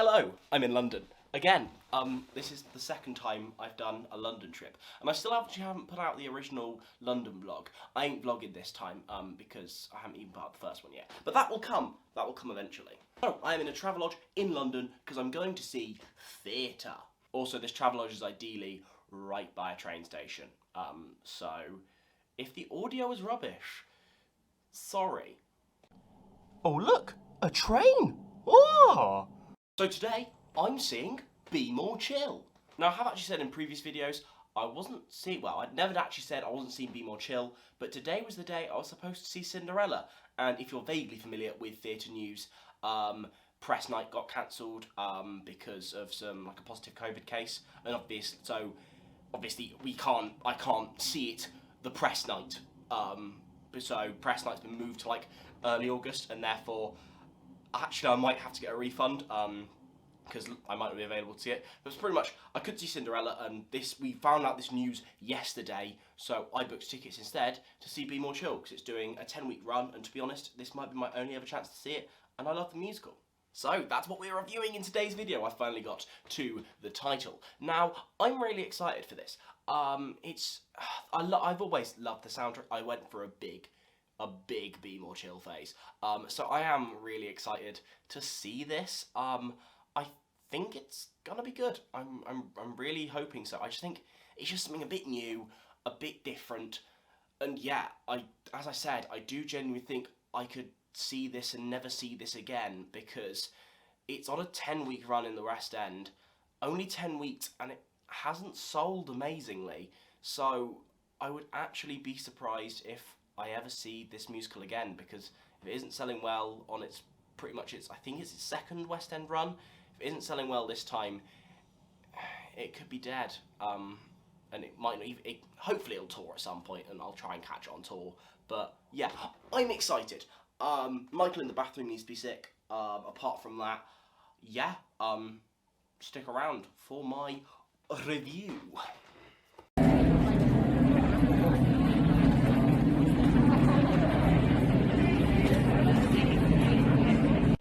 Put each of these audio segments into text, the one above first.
Hello, I'm in London. Again, this is the second time I've done a London trip, and I still actually haven't put out the original London vlog. I ain't vlogging this time, because I haven't even put out the first one yet. But that will come eventually. So, I am in a Travelodge in London, because I'm going to see theatre. Also, this Travelodge is ideally right by a train station. So, if the audio is rubbish, sorry. Oh look, a train! Oh! So today, I'm seeing Be More Chill. Now, I have actually said in previous videos, I'd never actually said I wasn't seeing Be More Chill, but today was the day I was supposed to see Cinderella. And if you're vaguely familiar with theatre news, press night got cancelled because of a positive COVID case, and obviously I can't see it the press night. So press night's been moved to early August, and therefore actually I might have to get a refund because I might not be available to see it. But it's pretty much, I could see Cinderella, and we found out this news yesterday, so I booked tickets instead to see Be More Chill, because it's doing a 10-week run, and to be honest, this might be my only ever chance to see it, and I love the musical. So that's what we're reviewing in today's video. I finally got to the title. Now, I'm really excited for this. I've always loved the soundtrack. I went for a big Be More Chill phase. So I am really excited to see this. I think it's gonna be good. I'm really hoping so. I just think it's just something a bit new, a bit different, and yeah, as I said, I do genuinely think I could see this and never see this again, because it's on a 10-week run in the West End, only 10 weeks, and it hasn't sold amazingly. So I would actually be surprised if I ever see this musical again, because if it isn't selling well on I think it's its second West End run. If it isn't selling well this time, it could be dead. And it might not even, hopefully it'll tour at some point, and I'll try and catch it on tour. But yeah, I'm excited. Michael in the bathroom needs to be sick. Apart from that, yeah, stick around for my review.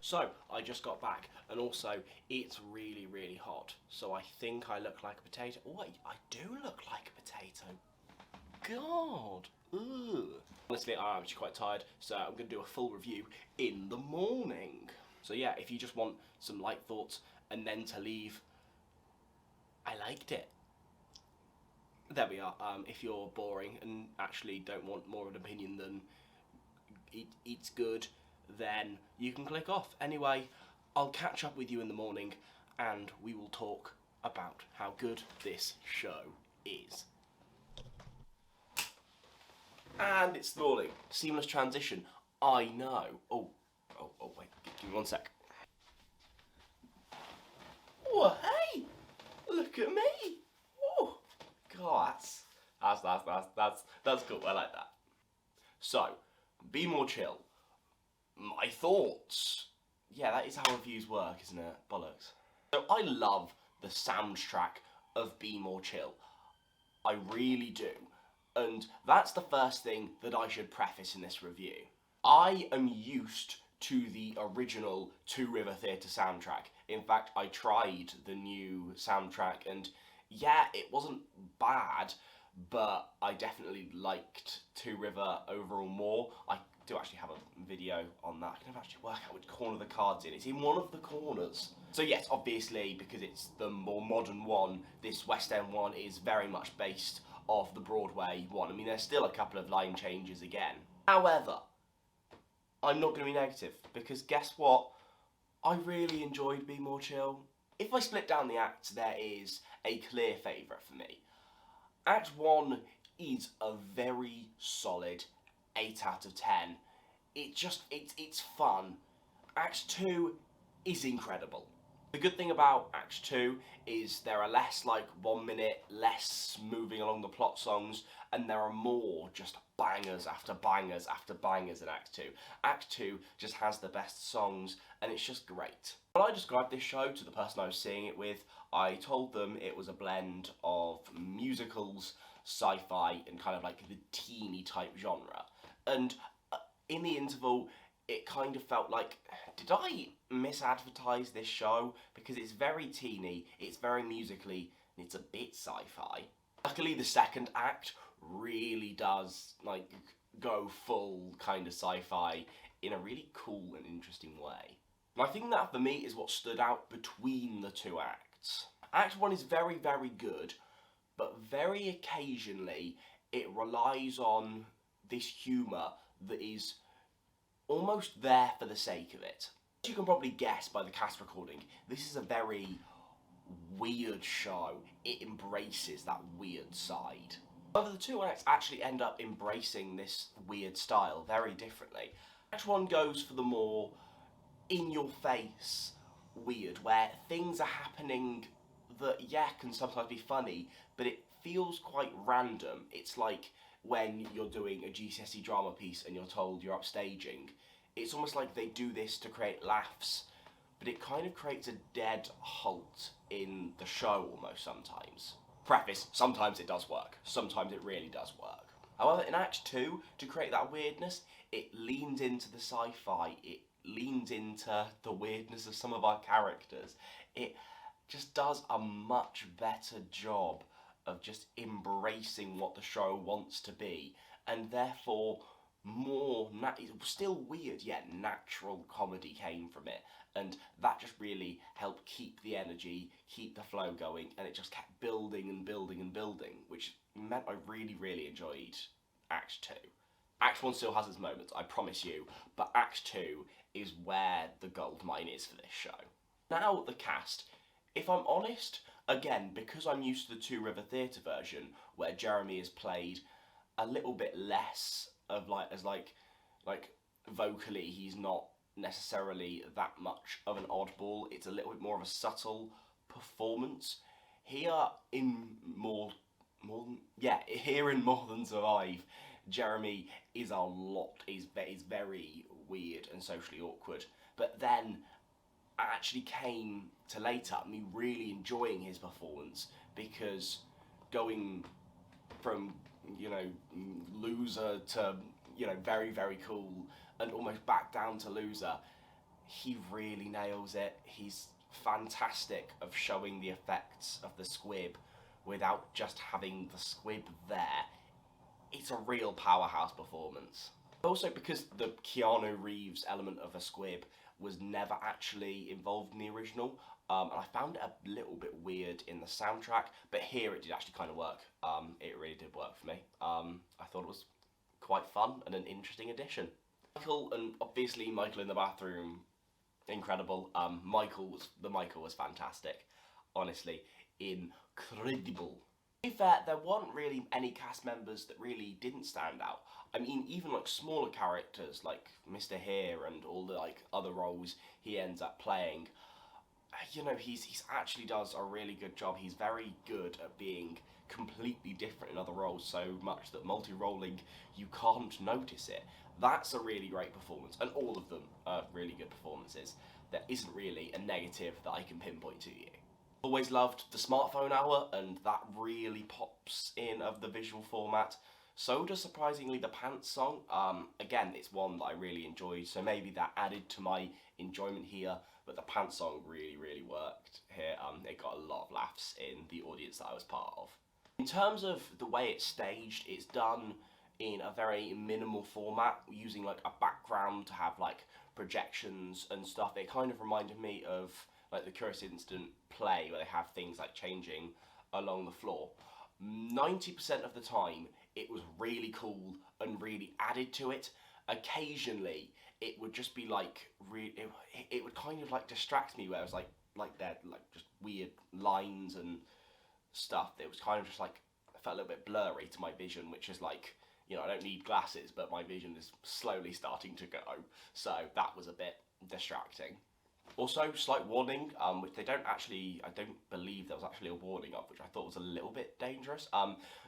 So, I just got back, and also, it's really, really hot, so I think I look like a potato. Oh, I do look like a potato. God. Ugh. Honestly, I'm actually quite tired, so I'm going to do a full review in the morning. So yeah, if you just want some light thoughts and then to leave, I liked it. There we are. If you're boring and actually don't want more of an opinion than it's good, then you can click off. Anyway, I'll catch up with you in the morning, and we will talk about how good this show is. And it's the morning. Seamless transition. I know. Oh, wait. Give me one sec. Oh, hey! Look at me! Oh, God, that's cool. I like that. So, Be More Chill. My thoughts. Yeah, that is how reviews work, isn't it? Bollocks. So I love the soundtrack of Be More Chill. I really do. And that's the first thing that I should preface in this review. I am used to the original Two River Theatre soundtrack. In fact, I tried the new soundtrack, and yeah, it wasn't bad, but I definitely liked Two River overall more. I do actually have a video on that. I can never actually work out which corner the card's in. It's in one of the corners. So yes, obviously, because it's the more modern one, this West End one is very much based off the Broadway one. I mean, there's still a couple of line changes again. However, I'm not going to be negative, because guess what? I really enjoyed Be More Chill. If I split down the acts, there is a clear favourite for me. Act 1 is a very solid 8 out of 10. It's fun. Act 2 is incredible. The good thing about Act 2 is there are less 1 minute, less moving along the plot songs, and there are more just bangers after bangers after bangers in Act 2. Act 2 just has the best songs, and it's just great. When I described this show to the person I was seeing it with, I told them it was a blend of musicals, sci-fi, and kind of the teeny type genre. And in the interval, it kind of felt like, did I misadvertise this show because it's very teeny, it's very musically, and it's a bit sci-fi. Luckily, the second act really does like go full kind of sci-fi in a really cool and interesting way. And I think that for me is what stood out between the two acts. Act 1 is very, very good, but very occasionally it relies on this humour that is almost there for the sake of it. As you can probably guess by the cast recording, this is a very weird show. It embraces that weird side. However, the two acts actually end up embracing this weird style very differently. Act 1 goes for the more in-your-face weird, where things are happening that, yeah, can sometimes be funny, but it feels quite random. It's like when you're doing a GCSE drama piece and you're told you're upstaging. It's almost like they do this to create laughs, but it kind of creates a dead halt in the show almost sometimes. Preface, sometimes it does work. Sometimes it really does work. However, in Act 2, to create that weirdness, it leans into the sci-fi, it leans into the weirdness of some of our characters. It just does a much better job of just embracing what the show wants to be, and therefore still weird, yet natural comedy came from it, and that just really helped keep the energy, keep the flow going, and it just kept building and building and building, which meant I really, really enjoyed Act 2. Act 1 still has its moments, I promise you, but Act 2 is where the gold mine is for this show. Now, the cast. If I'm honest, again, because I'm used to the Two River Theatre version, where Jeremy is played a little bit less of like vocally, he's not necessarily that much of an oddball. It's a little bit more of a subtle performance. Here in More Than Survive, Jeremy is very weird and socially awkward. But then I actually came to later me really enjoying his performance, because going from, loser to, very, very cool and almost back down to loser, he really nails it. He's fantastic of showing the effects of the squib without just having the squib there. It's a real powerhouse performance. Also, because the Keanu Reeves element of a squib was never actually involved in the original, and I found it a little bit weird in the soundtrack, but here it did actually kind of work. It really did work for me. I thought it was quite fun and an interesting addition. Michael, and obviously Michael in the bathroom, incredible. Michael was fantastic. Honestly, incredible. To be fair, there weren't really any cast members that really didn't stand out. I mean, even like smaller characters like Mr. Here and all the other roles he ends up playing, he's actually does a really good job. He's very good at being completely different in other roles, so much that multi-rolling, you can't notice it. That's a really great performance, and all of them are really good performances. There isn't really a negative that I can pinpoint to you. Always loved the smartphone hour, and that really pops in of the visual format. So does, surprisingly, the pants song. Again, it's one that I really enjoyed, so maybe that added to my enjoyment here, but the pants song really, really worked here. It got a lot of laughs in the audience that I was part of. In terms of the way it's staged, it's done in a very minimal format, using a background to have projections and stuff. It kind of reminded me of the Curious Incident play, where they have things changing along the floor. 90% of the time, it was really cool and really added to it. Occasionally, it would just be it would kind of distract me, where it was they're just weird lines and stuff. It was kind of just it felt a little bit blurry to my vision, which is I don't need glasses, but my vision is slowly starting to go. So that was a bit distracting. Also, slight warning, which I don't believe there was actually a warning of, which I thought was a little bit dangerous.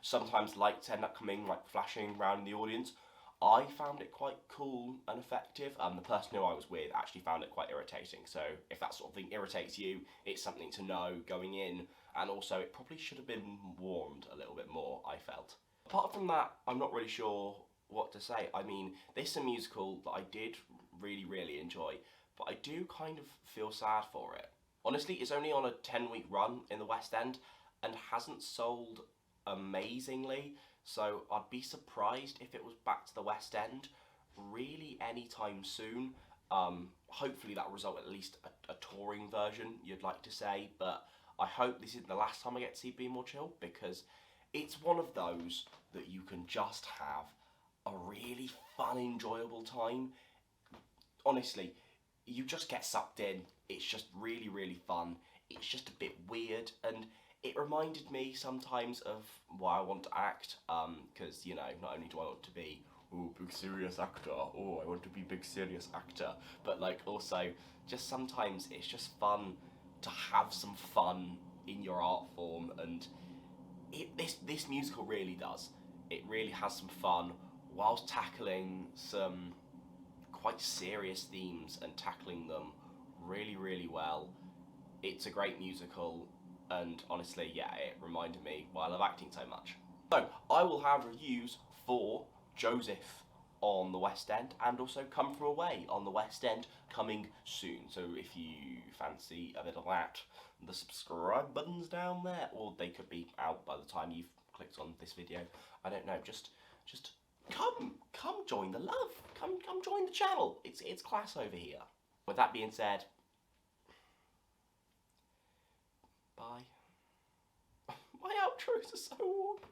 Sometimes lights end up coming, flashing around in the audience. I found it quite cool and effective. The person who I was with actually found it quite irritating. So if that sort of thing irritates you, it's something to know going in. And also, it probably should have been warmed a little bit more, I felt. Apart from that, I'm not really sure what to say. I mean, this is a musical that I did really, really enjoy, but I do kind of feel sad for it. Honestly, it's only on a 10-week run in the West End and hasn't sold amazingly, so I'd be surprised if it was back to the West End really anytime soon. Hopefully that will result in at least a touring version, you'd like to say, but I hope this isn't the last time I get to see Be More Chill, because it's one of those that you can just have a really fun, enjoyable time. Honestly, you just get sucked in. It's just really, really fun. It's just a bit weird, and it reminded me sometimes of why I want to act, because, you know, not only do I want to be, oh, big serious actor, oh, I want to be big serious actor, but, like, also, just sometimes it's just fun to have some fun in your art form, and this musical really does. It really has some fun, whilst tackling some quite serious themes and tackling them really, really well. It's a great musical, and honestly, yeah, it reminded me why I love acting so much. So, I will have reviews for Joseph on the West End and also Come From Away on the West End coming soon. So if you fancy a bit of that, the subscribe button's down there, or they could be out by the time you've clicked on this video. I don't know, just come join the love. Come join the channel. It's class over here. With that being said, bye. My outros are so awkward.